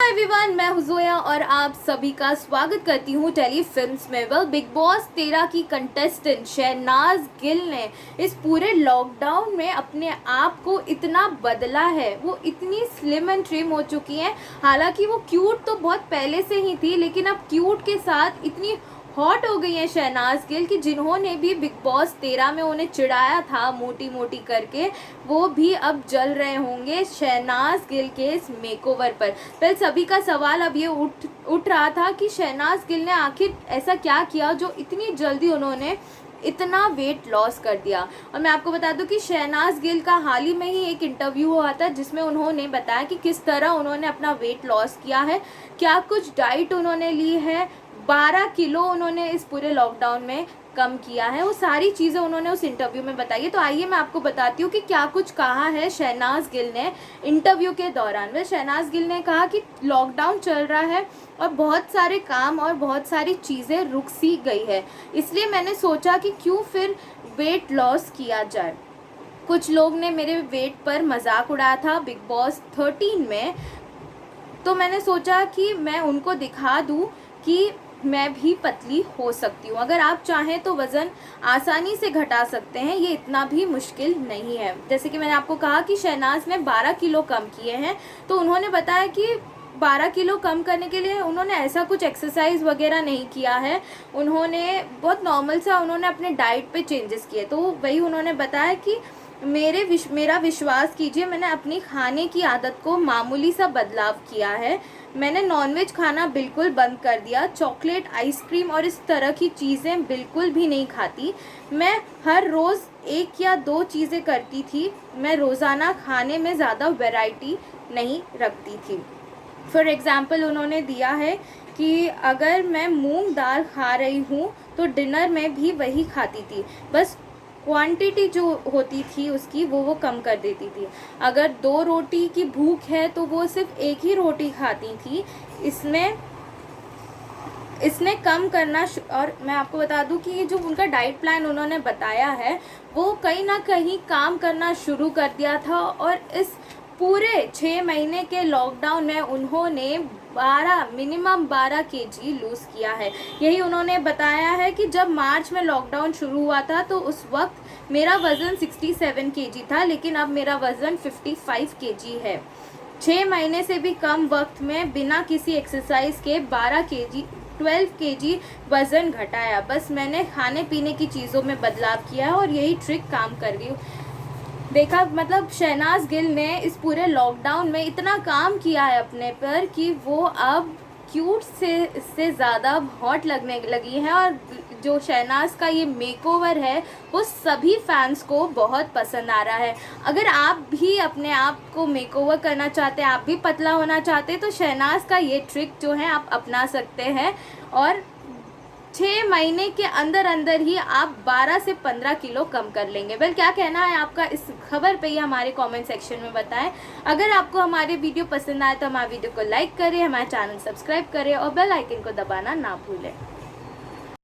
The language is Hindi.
एवरीवन, मैं हूं जोया और आप सभी का स्वागत करती हूं टेली फिल्म्स में। बिग बॉस 13 की कंटेस्टेंट शहनाज गिल ने इस पूरे लॉकडाउन में अपने आप को इतना बदला है। वो इतनी स्लिम एंड ट्रिम हो चुकी हैं। हालांकि वो क्यूट तो बहुत पहले से ही थी, लेकिन अब क्यूट के साथ इतनी हॉट हो गई है शहनाज गिल कि जिन्होंने भी बिग बॉस 13 में उन्हें चिढ़ाया था मोटी मोटी करके, वो भी अब जल रहे होंगे शहनाज गिल के इस मेकओवर पर सभी का सवाल अब ये उठ रहा था कि शहनाज गिल ने आखिर ऐसा क्या किया जो इतनी जल्दी उन्होंने इतना वेट लॉस कर दिया। और मैं आपको बता दूं कि शहनाज गिल का हाल ही में ही एक इंटरव्यू हुआ था जिसमें उन्होंने बताया कि किस तरह उन्होंने अपना वेट लॉस किया है, क्या कुछ डाइट उन्होंने ली है, 12 किलो उन्होंने इस पूरे लॉकडाउन में कम किया है। वो सारी चीज़ें उन्होंने उस इंटरव्यू में बताई है। तो आइए मैं आपको बताती हूँ कि क्या कुछ कहा है शहनाज गिल ने इंटरव्यू के दौरान। वह शहनाज गिल ने कहा कि लॉकडाउन चल रहा है और बहुत सारे काम और बहुत सारी चीज़ें रुक सी गई है, इसलिए मैंने सोचा कि क्यों फिर वेट लॉस किया जाए। कुछ लोग ने मेरे वेट पर मजाक उड़ाया था बिग बॉस 13 में, तो मैंने सोचा कि मैं उनको दिखा दूँ कि मैं भी पतली हो सकती हूँ। अगर आप चाहें तो वज़न आसानी से घटा सकते हैं, ये इतना भी मुश्किल नहीं है। जैसे कि मैंने आपको कहा कि शहनाज ने 12 किलो कम किए हैं, तो उन्होंने बताया कि 12 किलो कम करने के लिए उन्होंने ऐसा कुछ एक्सरसाइज वगैरह नहीं किया है। उन्होंने बहुत नॉर्मल सा उन्होंने अपने डाइट पे चेंजेस किए। तो वही उन्होंने बताया कि मेरा विश्वास कीजिए, मैंने अपनी खाने की आदत को मामूली सा बदलाव किया है। मैंने नॉनवेज खाना बिल्कुल बंद कर दिया, चॉकलेट, आइसक्रीम और इस तरह की चीज़ें बिल्कुल भी नहीं खाती। मैं हर रोज़ 1 या 2 चीज़ें करती थी। मैं रोज़ाना खाने में ज़्यादा वैरायटी नहीं रखती थी। फॉर एग्ज़ाम्पल उन्होंने दिया है कि अगर मैं मूंग दाल खा रही हूँ तो डिनर में भी वही खाती थी, बस क्वांटिटी जो होती थी उसकी वो कम कर देती थी। अगर 2 रोटी की भूख है तो वो सिर्फ 1 ही रोटी खाती थी। इसने कम करना और मैं आपको बता दूं कि ये जो उनका डाइट प्लान उन्होंने बताया है वो कहीं ना कहीं काम करना शुरू कर दिया था। और इस पूरे 6 महीने के लॉकडाउन में उन्होंने मिनिमम 12 केजी लूज़ किया है। यही उन्होंने बताया है कि जब मार्च में लॉकडाउन शुरू हुआ था तो उस वक्त मेरा वज़न 67 केजी था, लेकिन अब मेरा वज़न 55 केजी है। 6 महीने से भी कम वक्त में बिना किसी एक्सरसाइज के 12 केजी वज़न घटाया। बस मैंने खाने पीने की चीज़ों में बदलाव किया है और यही ट्रिक काम कर गई। देखा, मतलब शहनाज गिल ने इस पूरे लॉकडाउन में इतना काम किया है अपने पर कि वो अब क्यूट से इससे ज़्यादा हॉट लगने लगी हैं। और जो शहनाज का ये मेकओवर है वो सभी फैंस को बहुत पसंद आ रहा है। अगर आप भी अपने आप को मेकओवर करना चाहते हैं, आप भी पतला होना चाहते हैं, तो शहनाज का ये ट्रिक जो है आप अपना सकते हैं और 6 महीने के अंदर अंदर ही आप 12 से 15 किलो कम कर लेंगे। क्या कहना है आपका इस खबर पे, ये हमारे कमेंट सेक्शन में बताएं। अगर आपको हमारे वीडियो पसंद आए तो हमारे वीडियो को लाइक करें, हमारे चैनल सब्सक्राइब करें और बेल आइकन को दबाना ना भूलें।